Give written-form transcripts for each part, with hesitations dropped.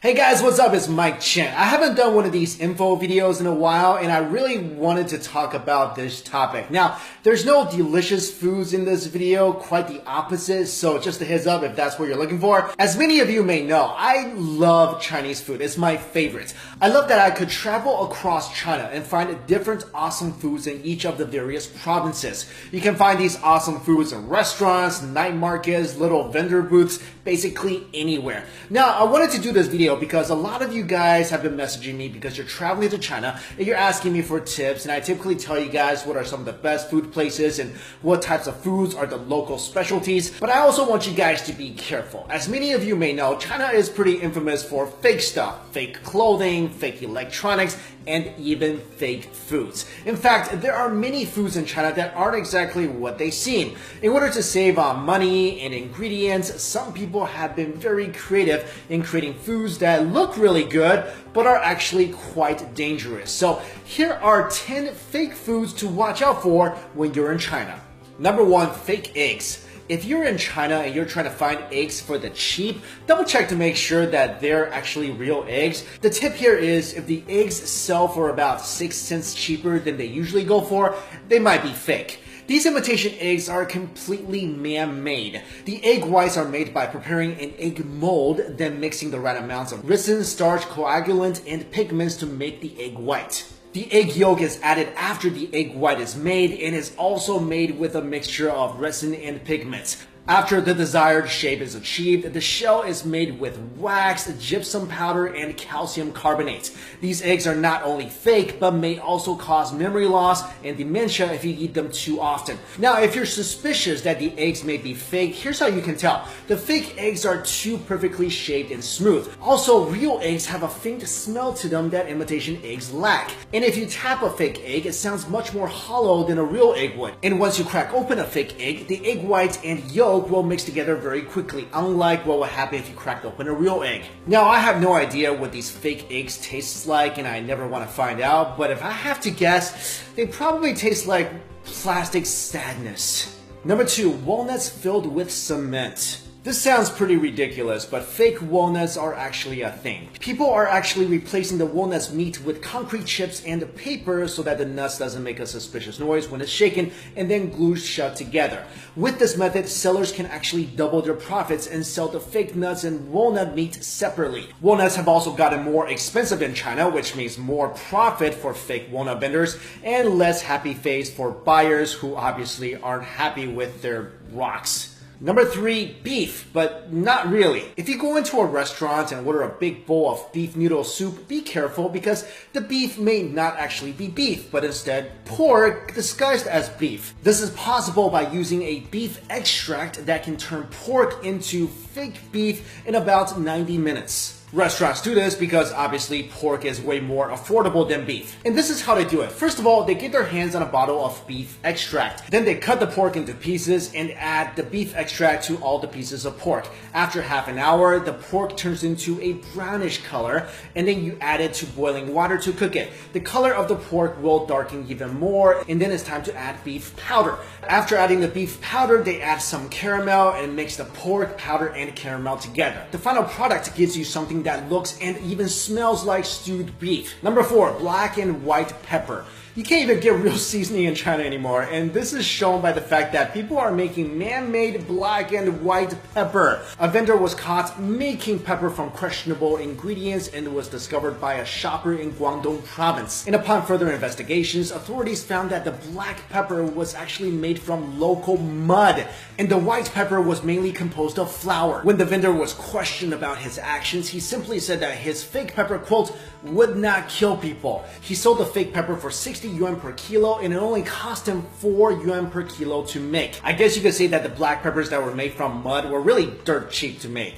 Hey guys, what's up? It's Mike Chen. I haven't done one of these info videos in a while and I really wanted to talk about this topic. Now, there's no delicious foods in this video, quite the opposite, so just a heads up if that's what you're looking for. As many of you may know, I love Chinese food. It's my favorite. I love that I could travel across China and find different awesome foods in each of the various provinces. You can find these awesome foods in restaurants, night markets, little vendor booths, basically anywhere. Now, I wanted to do this video because a lot of you guys have been messaging me because you're traveling to China and you're asking me for tips, and I typically tell you guys what are some of the best food places and what types of foods are the local specialties. But I also want you guys to be careful. As many of you may know, China is pretty infamous for fake stuff, fake clothing, fake electronics, and even fake foods. In fact, there are many foods in China that aren't exactly what they seem. In order to save on money and ingredients, some people have been very creative in creating foods that look really good but are actually quite dangerous. So here are 10 fake foods to watch out for when you're in China. Number 1, fake eggs. If you're in China and you're trying to find eggs for the cheap, double check to make sure that they're actually real eggs. The tip here is if the eggs sell for about 6 cents cheaper than they usually go for, they might be fake. These imitation eggs are completely man-made. The egg whites are made by preparing an egg mold, then mixing the right amounts of resin, starch, coagulant, and pigments to make the egg white. The egg yolk is added after the egg white is made and is also made with a mixture of resin and pigments. After the desired shape is achieved, the shell is made with wax, gypsum powder, and calcium carbonate. These eggs are not only fake, but may also cause memory loss and dementia if you eat them too often. Now, if you're suspicious that the eggs may be fake, here's how you can tell. The fake eggs are too perfectly shaped and smooth. Also, real eggs have a faint smell to them that imitation eggs lack. And if you tap a fake egg, it sounds much more hollow than a real egg would. And once you crack open a fake egg, the egg white and yolk will mix together very quickly, unlike what would happen if you cracked open a real egg. Now, I have no idea what these fake eggs taste like, and I never want to find out, but if I have to guess, they probably taste like plastic sadness. Number 2, walnuts filled with cement. This sounds pretty ridiculous, but fake walnuts are actually a thing. People are actually replacing the walnut's meat with concrete chips and paper so that the nuts doesn't make a suspicious noise when it's shaken and then glued shut together. With this method, sellers can actually double their profits and sell the fake nuts and walnut meat separately. Walnuts have also gotten more expensive in China, which means more profit for fake walnut vendors and less happy face for buyers who obviously aren't happy with their rocks. Number 3, beef, but not really. If you go into a restaurant and order a big bowl of beef noodle soup, be careful because the beef may not actually be beef, but instead pork disguised as beef. This is possible by using a beef extract that can turn pork into fake beef in about 90 minutes. Restaurants do this because obviously pork is way more affordable than beef. And this is how they do it. First of all, they get their hands on a bottle of beef extract. Then they cut the pork into pieces and add the beef extract to all the pieces of pork. After half an hour, the pork turns into a brownish color, and then you add it to boiling water to cook it. The color of the pork will darken even more, and then it's time to add beef powder. After adding the beef powder, they add some caramel and mix the pork, powder, and caramel together. The final product gives you something that looks and even smells like stewed beef. Number 4, black and white pepper. You can't even get real seasoning in China anymore, and this is shown by the fact that people are making man-made black and white pepper. A vendor was caught making pepper from questionable ingredients and was discovered by a shopper in Guangdong province. And upon further investigations, authorities found that the black pepper was actually made from local mud, and the white pepper was mainly composed of flour. When the vendor was questioned about his actions, he simply said that his fake pepper, quote, would not kill people. He sold the fake pepper for 60 yuan per kilo, and it only cost him 4 yuan per kilo to make. I guess you could say that the black peppers that were made from mud were really dirt cheap to make.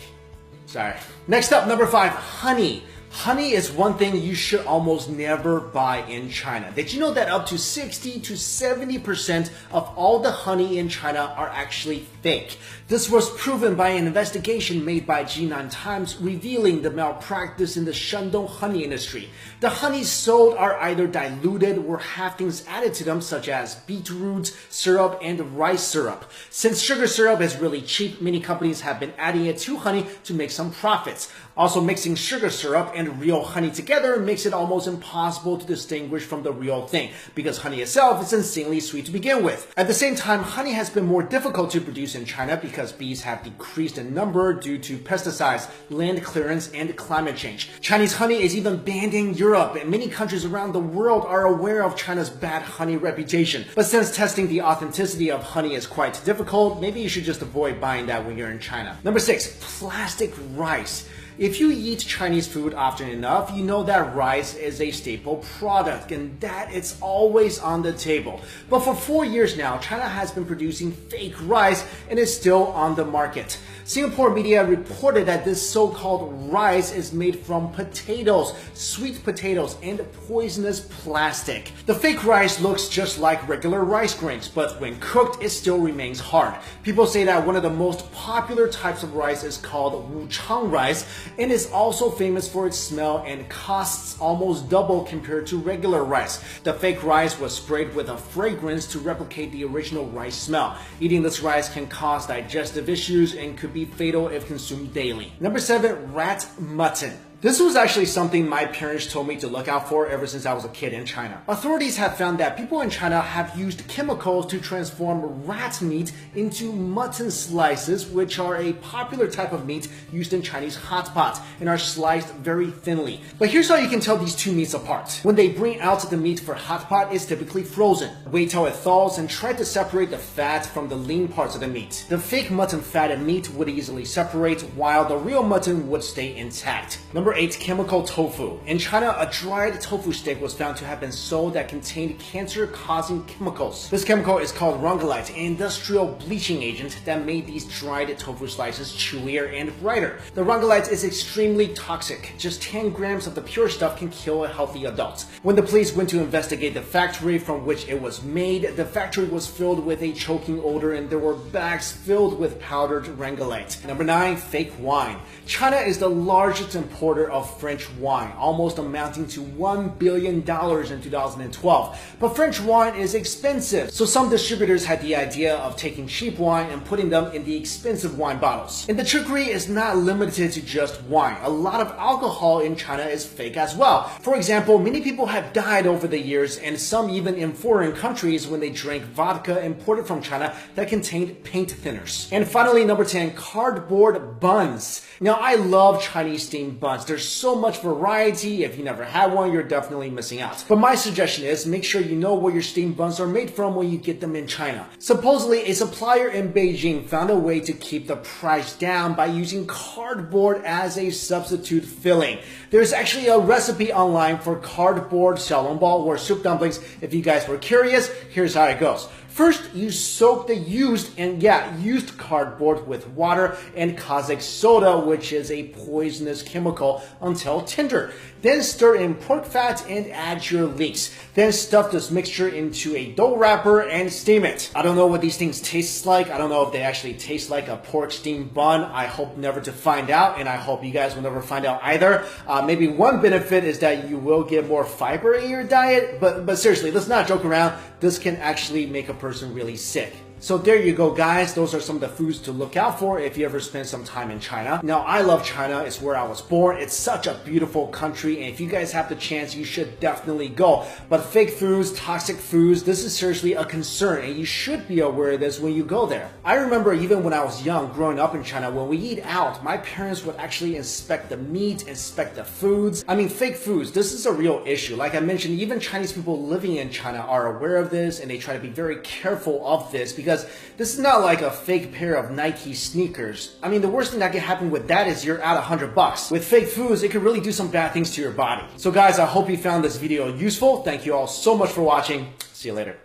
Sorry. Next up, number 5, honey. Honey is one thing you should almost never buy in China. Did you know that up to 60 to 70% of all the honey in China are actually fake? This was proven by an investigation made by Jinan Times revealing the malpractice in the Shandong honey industry. The honeys sold are either diluted or have things added to them such as beetroot syrup and rice syrup. Since sugar syrup is really cheap, many companies have been adding it to honey to make some profits. Also, mixing sugar syrup and real honey together makes it almost impossible to distinguish from the real thing, because honey itself is insanely sweet to begin with. At the same time, honey has been more difficult to produce in China because bees have decreased in number due to pesticides, land clearance, and climate change. Chinese honey is even banned in Europe, and many countries around the world are aware of China's bad honey reputation. But since testing the authenticity of honey is quite difficult, maybe you should just avoid buying that when you're in China. Number 6, plastic rice. If you eat Chinese food often enough, you know that rice is a staple product and that it's always on the table. But for 4 years now, China has been producing fake rice and is still on the market. Singapore media reported that this so-called rice is made from potatoes, sweet potatoes, and poisonous plastic. The fake rice looks just like regular rice grains, but when cooked, it still remains hard. People say that one of the most popular types of rice is called Wuchang rice, and is also famous for its smell and costs almost double compared to regular rice. The fake rice was sprayed with a fragrance to replicate the original rice smell. Eating this rice can cause digestive issues and could be fatal if consumed daily. Number 7, rat mutton. This was actually something my parents told me to look out for ever since I was a kid in China. Authorities have found that people in China have used chemicals to transform rat meat into mutton slices, which are a popular type of meat used in Chinese hot pot and are sliced very thinly. But here's how you can tell these two meats apart. When they bring out the meat for hot pot, it's typically frozen. Wait till it thaws and try to separate the fat from the lean parts of the meat. The fake mutton fat and meat would easily separate, while the real mutton would stay intact. Number 8, chemical tofu. In China, a dried tofu stick was found to have been sold that contained cancer-causing chemicals. This chemical is called rongolite, an industrial bleaching agent that made these dried tofu slices chewier and brighter. The rongolite is extremely toxic. Just 10 grams of the pure stuff can kill a healthy adult. When the police went to investigate the factory from which it was made, the factory was filled with a choking odor and there were bags filled with powdered rongolite. Number 9, fake wine. China is the largest importer of French wine, almost amounting to $1 billion in 2012. But French wine is expensive, so some distributors had the idea of taking cheap wine and putting them in the expensive wine bottles. And the trickery is not limited to just wine. A lot of alcohol in China is fake as well. For example, many people have died over the years, and some even in foreign countries when they drank vodka imported from China that contained paint thinners. And finally, number 10, cardboard buns. Now, I love Chinese steamed buns. There's so much variety. If you never had one, you're definitely missing out. But my suggestion is make sure you know where your steamed buns are made from when you get them in China. Supposedly, a supplier in Beijing found a way to keep the price down by using cardboard as a substitute filling. There's actually a recipe online for cardboard xiaolongbao or soup dumplings. If you guys were curious, here's how it goes. First, you soak the used cardboard with water and caustic soda, which is a poisonous chemical, until tender. Then stir in pork fat and add your leeks. Then stuff this mixture into a dough wrapper and steam it. I don't know what these things taste like. I don't know if they actually taste like a pork steamed bun. I hope never to find out, and I hope you guys will never find out either. Maybe one benefit is that you will get more fiber in your diet, but seriously, let's not joke around. This can actually make a person really sick. So there you go, guys. Those are some of the foods to look out for if you ever spend some time in China. Now, I love China. It's where I was born. It's such a beautiful country, and if you guys have the chance, you should definitely go. But fake foods, toxic foods, this is seriously a concern, and you should be aware of this when you go there. I remember even when I was young, growing up in China, when we eat out, my parents would actually inspect the meat, inspect the foods. I mean, fake foods, this is a real issue. Like I mentioned, even Chinese people living in China are aware of this, and they try to be very careful of this because this is not like a fake pair of Nike sneakers. I mean, the worst thing that can happen with that is you're out $100. With fake foods, it could really do some bad things to your body. So guys, I hope you found this video useful. Thank you all so much for watching. See you later.